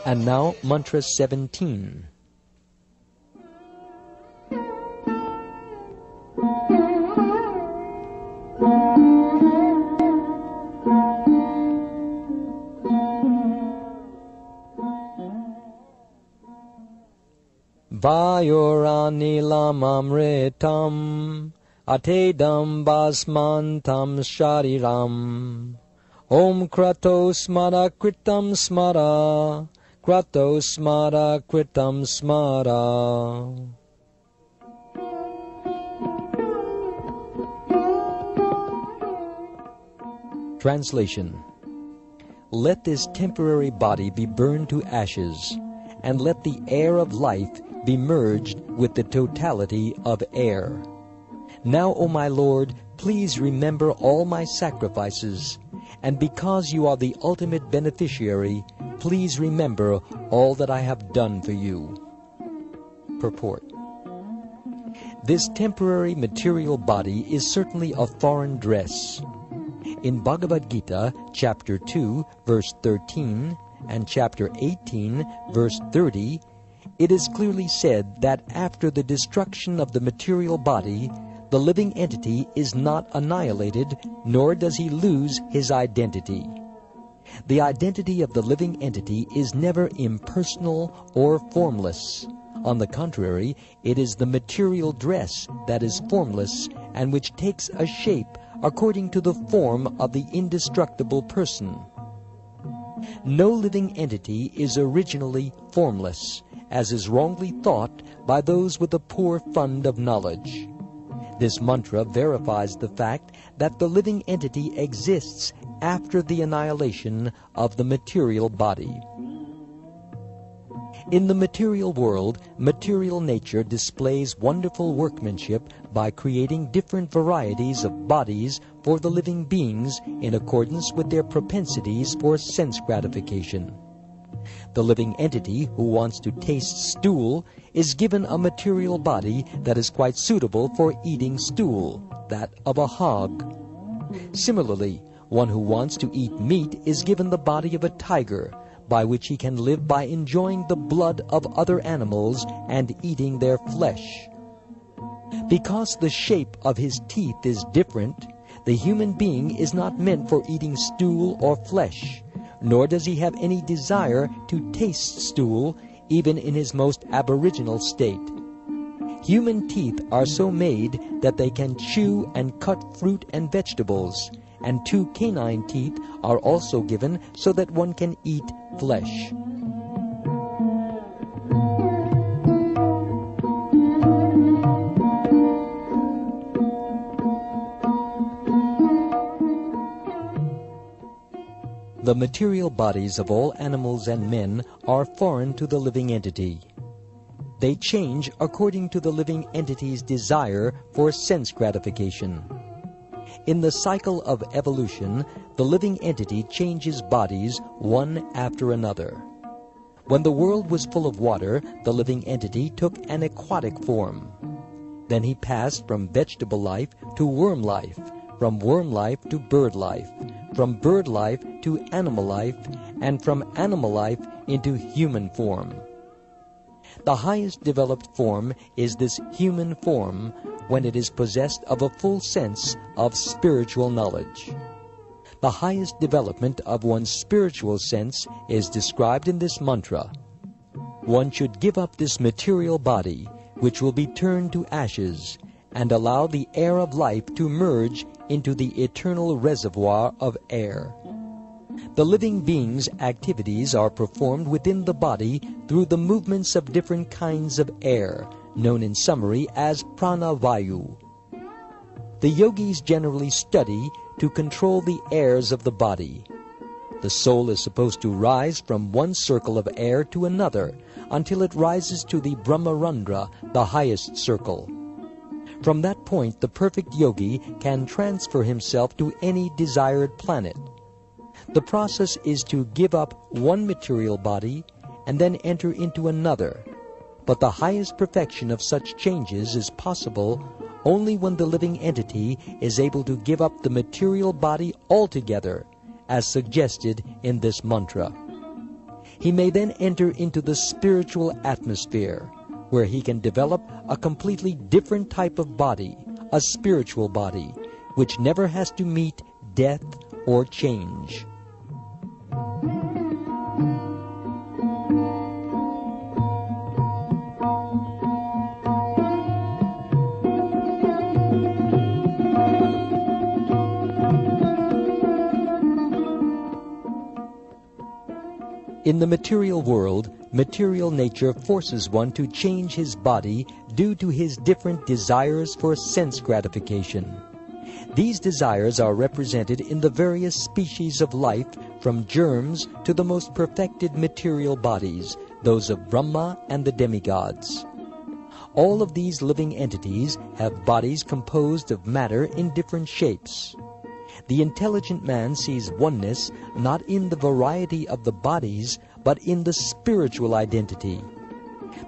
And now, Mantra 17. Vayuranilamamritam atedam basmantam shariram Om krato smara kritam smara krato smara kritam smara. Translation. Let this temporary body be burned to ashes, and let the air of life be merged with the totality of air. Now, O my Lord, please remember all my sacrifices, and because you are the ultimate beneficiary, please remember all that I have done for you. Purport. This temporary material body is certainly a foreign dress. In Bhagavad-gita, chapter 2, verse 13, and chapter 18, verse 30, it is clearly said that after the destruction of the material body, the living entity is not annihilated, nor does he lose his identity. The identity of the living entity is never impersonal or formless. On the contrary, it is the material dress that is formless and which takes a shape according to the form of the indestructible person. No living entity is originally formless, as is wrongly thought by those with a poor fund of knowledge. This mantra verifies the fact that the living entity exists after the annihilation of the material body. In the material world, material nature displays wonderful workmanship by creating different varieties of bodies for the living beings in accordance with their propensities for sense gratification. The living entity who wants to taste stool is given a material body that is quite suitable for eating stool, that of a hog. Similarly, one who wants to eat meat is given the body of a tiger, by which he can live by enjoying the blood of other animals and eating their flesh. Because the shape of his teeth is different, the human being is not meant for eating stool or flesh, nor does he have any desire to taste stool, even in his most aboriginal state. Human teeth are so made that they can chew and cut fruit and vegetables, and 2 canine teeth are also given so that one can eat flesh. The material bodies of all animals and men are foreign to the living entity. They change according to the living entity's desire for sense gratification. In the cycle of evolution, the living entity changes bodies one after another. When the world was full of water, the living entity took an aquatic form. Then he passed from vegetable life to worm life, from worm life to bird life, from bird life to animal life, and from animal life into human form. The highest developed form is this human form when it is possessed of a full sense of spiritual knowledge. The highest development of one's spiritual sense is described in this mantra. One should give up this material body, which will be turned to ashes, and allow the air of life to merge into the eternal reservoir of air. The living being's activities are performed within the body through the movements of different kinds of air, known in summary as prana-vayu. The yogis generally study to control the airs of the body. The soul is supposed to rise from one circle of air to another until it rises to the Brahmarandra, the highest circle. From that point, the perfect yogi can transfer himself to any desired planet. The process is to give up one material body and then enter into another. But the highest perfection of such changes is possible only when the living entity is able to give up the material body altogether, as suggested in this mantra. He may then enter into the spiritual atmosphere, where he can develop a completely different type of body, a spiritual body, which never has to meet death or change. In the material world, material nature forces one to change his body due to his different desires for sense gratification. These desires are represented in the various species of life, from germs to the most perfected material bodies, those of Brahma and the demigods. All of these living entities have bodies composed of matter in different shapes. The intelligent man sees oneness not in the variety of the bodies, but in the spiritual identity.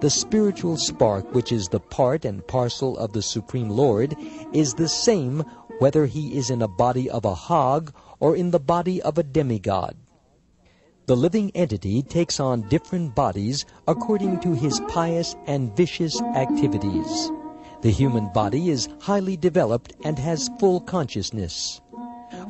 The spiritual spark, which is the part and parcel of the Supreme Lord, is the same whether he is in a body of a hog or in the body of a demigod. The living entity takes on different bodies according to his pious and vicious activities. The human body is highly developed and has full consciousness.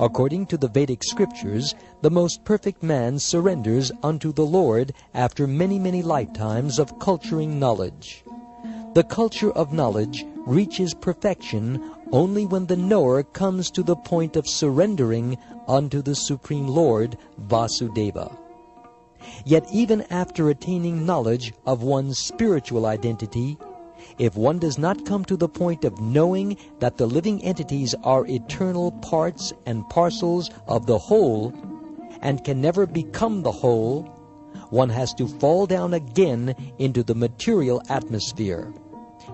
According to the Vedic scriptures, the most perfect man surrenders unto the Lord after many, many lifetimes of culturing knowledge. The culture of knowledge reaches perfection only when the knower comes to the point of surrendering unto the Supreme Lord, Vasudeva. Yet even after attaining knowledge of one's spiritual identity, if one does not come to the point of knowing that the living entities are eternal parts and parcels of the whole, and can never become the whole, one has to fall down again into the material atmosphere.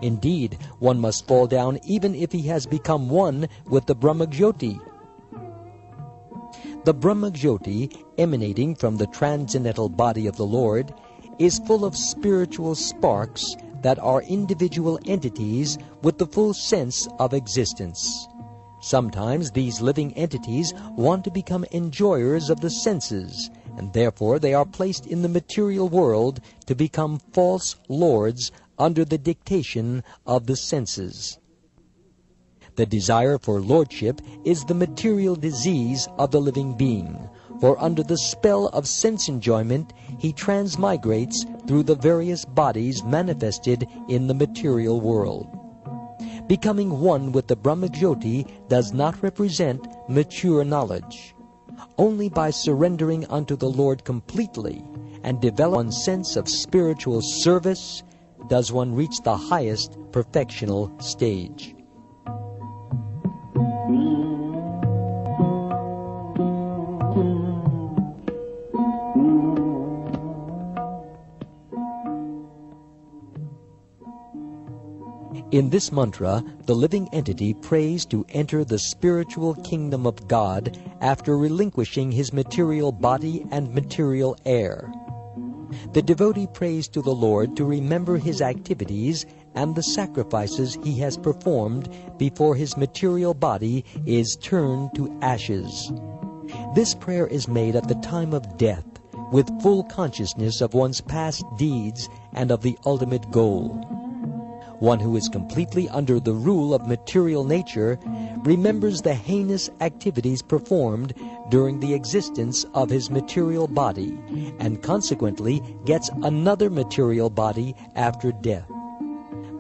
Indeed, one must fall down even if he has become one with the Brahmajyoti. The Brahmajyoti, emanating from the transcendental body of the Lord, is full of spiritual sparks that are individual entities with the full sense of existence. Sometimes these living entities want to become enjoyers of the senses, and therefore they are placed in the material world to become false lords under the dictation of the senses. The desire for lordship is the material disease of the living being, for under the spell of sense enjoyment he transmigrates through the various bodies manifested in the material world. Becoming one with the Brahmajyoti does not represent mature knowledge. Only by surrendering unto the Lord completely and develop one's sense of spiritual service does one reach the highest perfectional stage. In this mantra, the living entity prays to enter the spiritual kingdom of God after relinquishing his material body and material air. The devotee prays to the Lord to remember his activities and the sacrifices he has performed before his material body is turned to ashes. This prayer is made at the time of death, with full consciousness of one's past deeds and of the ultimate goal. One who is completely under the rule of material nature remembers the heinous activities performed during the existence of his material body, and consequently gets another material body after death.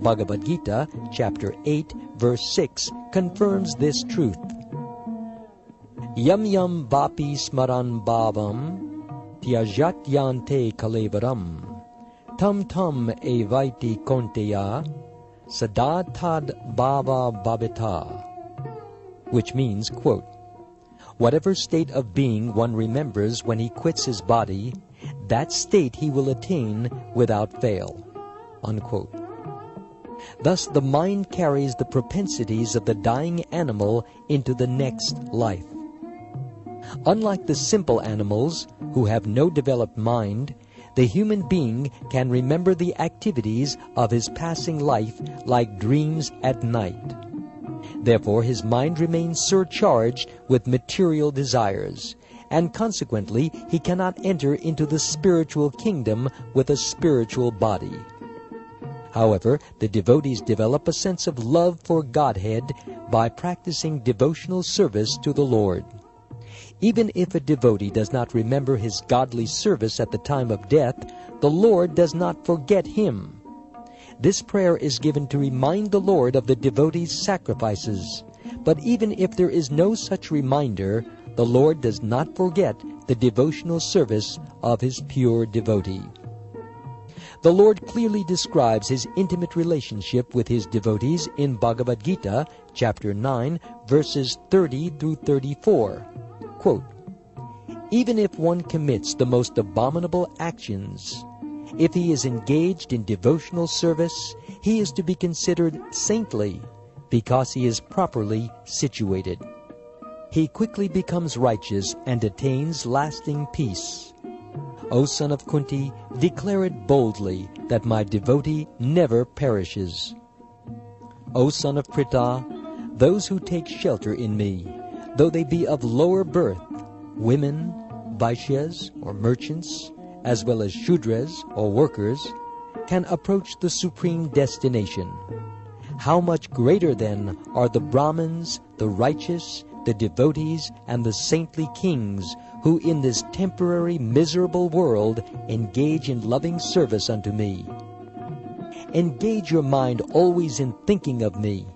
Bhagavad-gita, chapter 8, verse 6, confirms this truth. Yam yam vapi smaran bhavam tyajat yante kalevaram tam tam evaiti konteya sadatad bhava bhavita, which means, quote, whatever state of being one remembers when he quits his body, that state he will attain without fail, unquote. Thus the mind carries the propensities of the dying animal into the next life. Unlike the simple animals, who have no developed mind, the human being can remember the activities of his passing life like dreams at night. Therefore his mind remains surcharged with material desires, and consequently he cannot enter into the spiritual kingdom with a spiritual body. However, the devotees develop a sense of love for Godhead by practicing devotional service to the Lord. Even if a devotee does not remember his godly service at the time of death, the Lord does not forget him. This prayer is given to remind the Lord of the devotee's sacrifices. But even if there is no such reminder, the Lord does not forget the devotional service of his pure devotee. The Lord clearly describes his intimate relationship with his devotees in Bhagavad-gita, chapter 9, verses 30 through 34. Quote, "Even if one commits the most abominable actions, if he is engaged in devotional service, he is to be considered saintly because he is properly situated. He quickly becomes righteous and attains lasting peace. O son of Kunti, declare it boldly that my devotee never perishes. O son of Pritha, those who take shelter in me, though they be of lower birth, women, Vaishyas or merchants, as well as Shudras or workers, can approach the supreme destination. How much greater then are the Brahmins, the righteous, the devotees, and the saintly kings, who in this temporary miserable world engage in loving service unto me. Engage your mind always in thinking of me.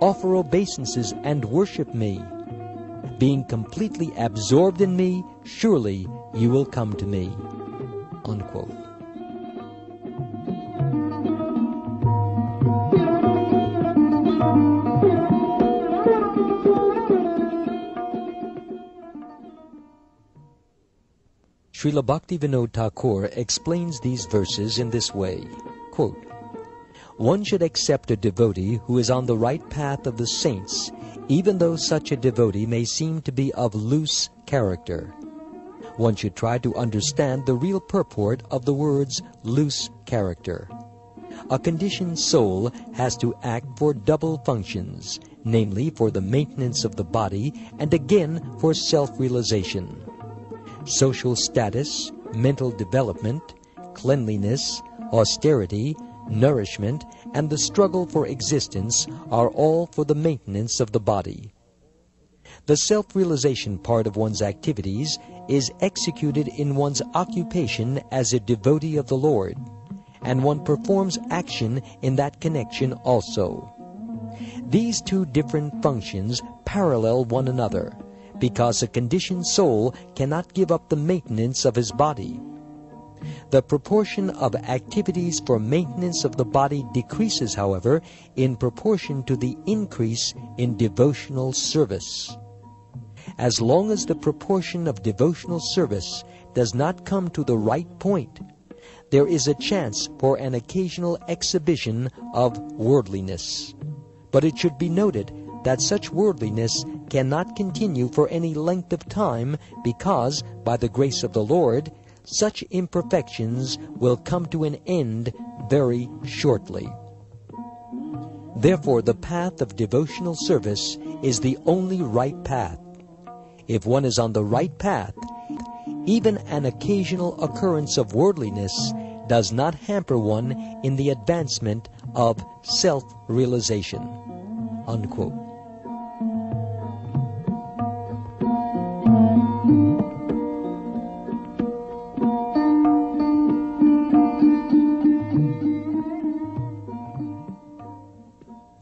Offer obeisances and worship me. Being completely absorbed in me, surely you will come to me." Unquote. Srila Bhaktivinoda Thakur explains these verses in this way, quote, "One should accept a devotee who is on the right path of the saints, even though such a devotee may seem to be of loose character. One should try to understand the real purport of the words loose character. A conditioned soul has to act for double functions, namely for the maintenance of the body and again for self-realization. Social status, mental development, cleanliness, austerity, nourishment, and the struggle for existence are all for the maintenance of the body. The self-realization part of one's activities is executed in one's occupation as a devotee of the Lord, and one performs action in that connection also. These two different functions parallel one another, because a conditioned soul cannot give up the maintenance of his body. The proportion of activities for maintenance of the body decreases, however, in proportion to the increase in devotional service. As long as the proportion of devotional service does not come to the right point, there is a chance for an occasional exhibition of worldliness. But it should be noted that such worldliness cannot continue for any length of time, because, by the grace of the Lord, such imperfections will come to an end very shortly. Therefore, the path of devotional service is the only right path. If one is on the right path, even an occasional occurrence of worldliness does not hamper one in the advancement of self-realization." Unquote.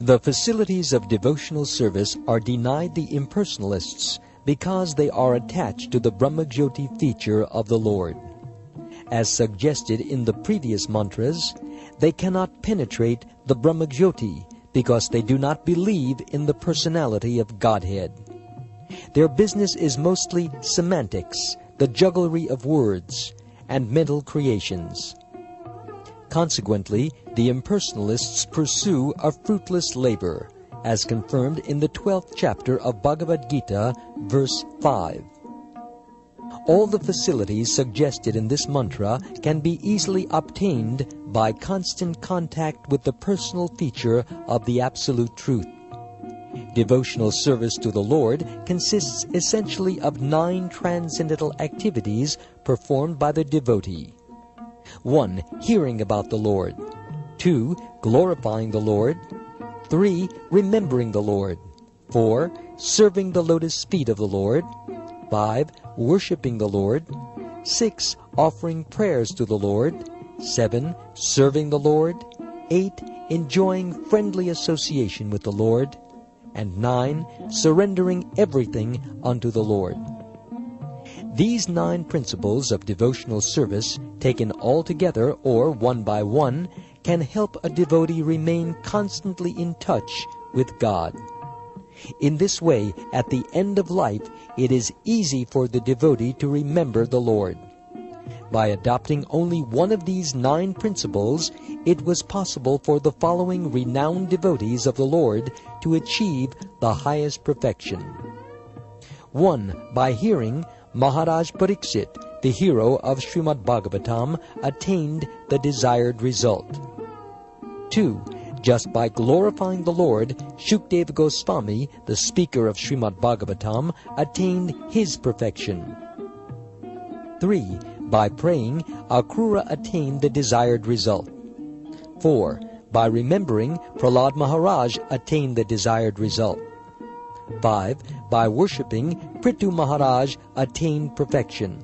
The facilities of devotional service are denied the impersonalists because they are attached to the Brahmajyoti feature of the Lord. As suggested in the previous mantras, they cannot penetrate the Brahmajyoti because they do not believe in the personality of Godhead. Their business is mostly semantics, the jugglery of words, and mental creations. Consequently, the impersonalists pursue a fruitless labor, as confirmed in the 12th chapter of Bhagavad-gita, verse 5. All the facilities suggested in this mantra can be easily obtained by constant contact with the personal feature of the Absolute Truth. Devotional service to the Lord consists essentially of 9 transcendental activities performed by the devotee. 1. Hearing about the Lord. 2. Glorifying the Lord. 3. Remembering the Lord. 4. Serving the lotus feet of the Lord. 5. Worshipping the Lord. 6. Offering prayers to the Lord. 7. Serving the Lord. 8. Enjoying friendly association with the Lord. And 9. Surrendering everything unto the Lord. These 9 principles of devotional service, taken all together or one by one, can help a devotee remain constantly in touch with God. In this way, at the end of life, it is easy for the devotee to remember the Lord. By adopting only one of these 9 principles, it was possible for the following renowned devotees of the Lord to achieve the highest perfection. 1. By hearing, Maharaj Pariksit, the hero of Srimad Bhagavatam, attained the desired result. 2. Just by glorifying the Lord, Shukdev Goswami, the speaker of Srimad Bhagavatam, attained his perfection. 3. By praying, Akrura attained the desired result. 4. By remembering, Prahlad Maharaj attained the desired result. 5. By worshipping, Prithu Maharaj attained perfection.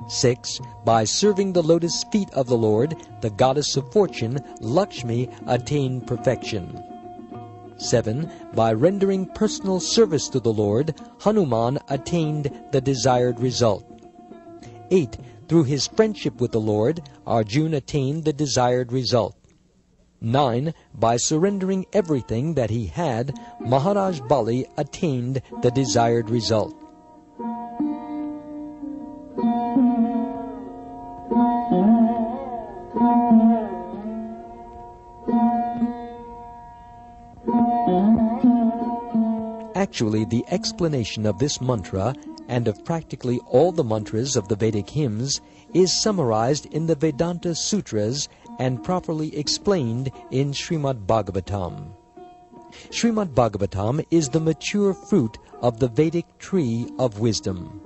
6. By serving the lotus feet of the Lord, the goddess of fortune, Lakshmi, attained perfection. 7. By rendering personal service to the Lord, Hanuman attained the desired result. 8. Through his friendship with the Lord, Arjuna attained the desired result. 9. By surrendering everything that he had, Maharaj Bali attained the desired result. Actually, the explanation of this mantra, and of practically all the mantras of the Vedic hymns, is summarized in the Vedanta Sutras and properly explained in Srimad Bhagavatam. Srimad Bhagavatam is the mature fruit of the Vedic tree of wisdom.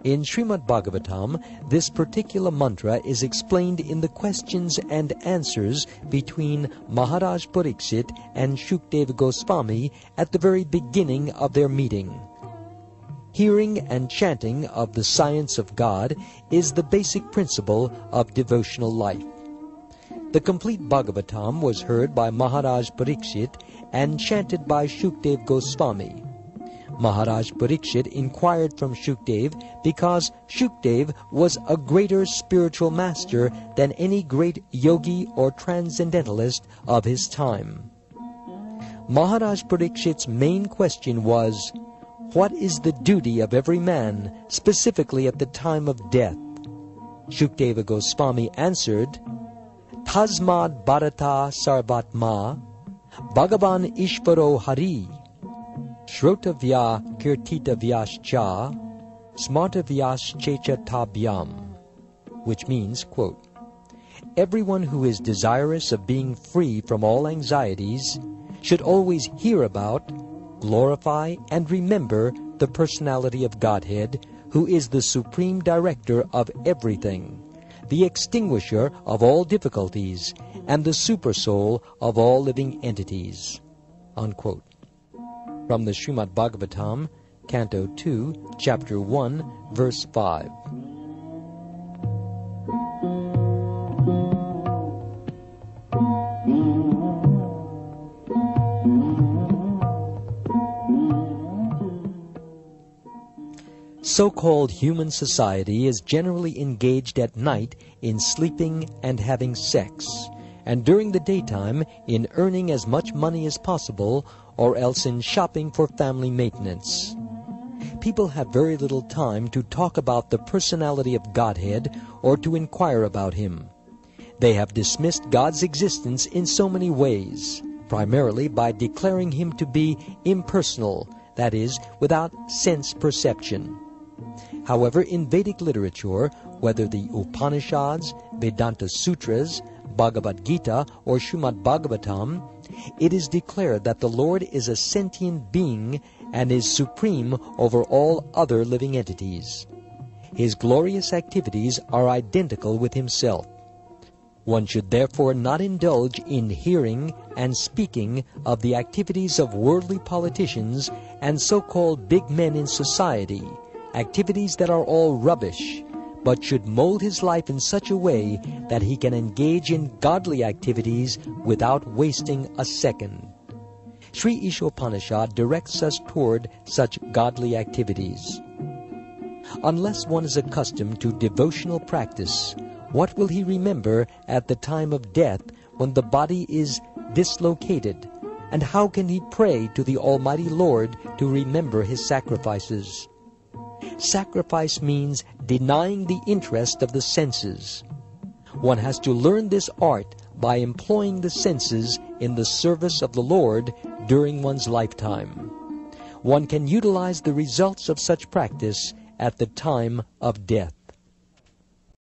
In Srimad Bhagavatam, this particular mantra is explained in the questions and answers between Maharaj Pariksit and Shukdev Goswami at the very beginning of their meeting. Hearing and chanting of the science of God is the basic principle of devotional life. The complete Bhagavatam was heard by Maharaj Pariksit and chanted by Shukdev Goswami. Maharaj Pariksit inquired from Shukdev because Shukdev was a greater spiritual master than any great yogi or transcendentalist of his time. Maharaj Pariksit's main question was, "What is the duty of every man, specifically at the time of death?" Shukdeva Goswami answered, "Tasmad Bharata Sarvatma, Bhagavan Ishvaro Hari, Shrotavya Kirtitavyascha, Smartavyaschachatabhyam," which means, quote, "Everyone who is desirous of being free from all anxieties should always hear about, glorify, and remember the personality of Godhead, who is the supreme director of everything, the extinguisher of all difficulties, and the supersoul of all living entities." Unquote. From the Srimad Bhagavatam, Canto 2, Chapter 1, Verse 5. So-called human society is generally engaged at night in sleeping and having sex, and during the daytime in earning as much money as possible, or else in shopping for family maintenance. People have very little time to talk about the personality of Godhead or to inquire about him. They have dismissed God's existence in so many ways, primarily by declaring Him to be impersonal, that is, without sense perception. However, in Vedic literature, whether the Upanishads, Vedanta Sutras, Bhagavad-gita, or Srimad Bhagavatam, it is declared that the Lord is a sentient being and is supreme over all other living entities. His glorious activities are identical with Himself. One should therefore not indulge in hearing and speaking of the activities of worldly politicians and so-called big men in society, activities that are all rubbish, but should mold his life in such a way that he can engage in godly activities without wasting a second. Sri Isopanisad directs us toward such godly activities. Unless one is accustomed to devotional practice, what will he remember at the time of death when the body is dislocated? And how can he pray to the Almighty Lord to remember his sacrifices? Sacrifice means denying the interest of the senses. One has to learn this art by employing the senses in the service of the Lord during one's lifetime. One can utilize the results of such practice at the time of death.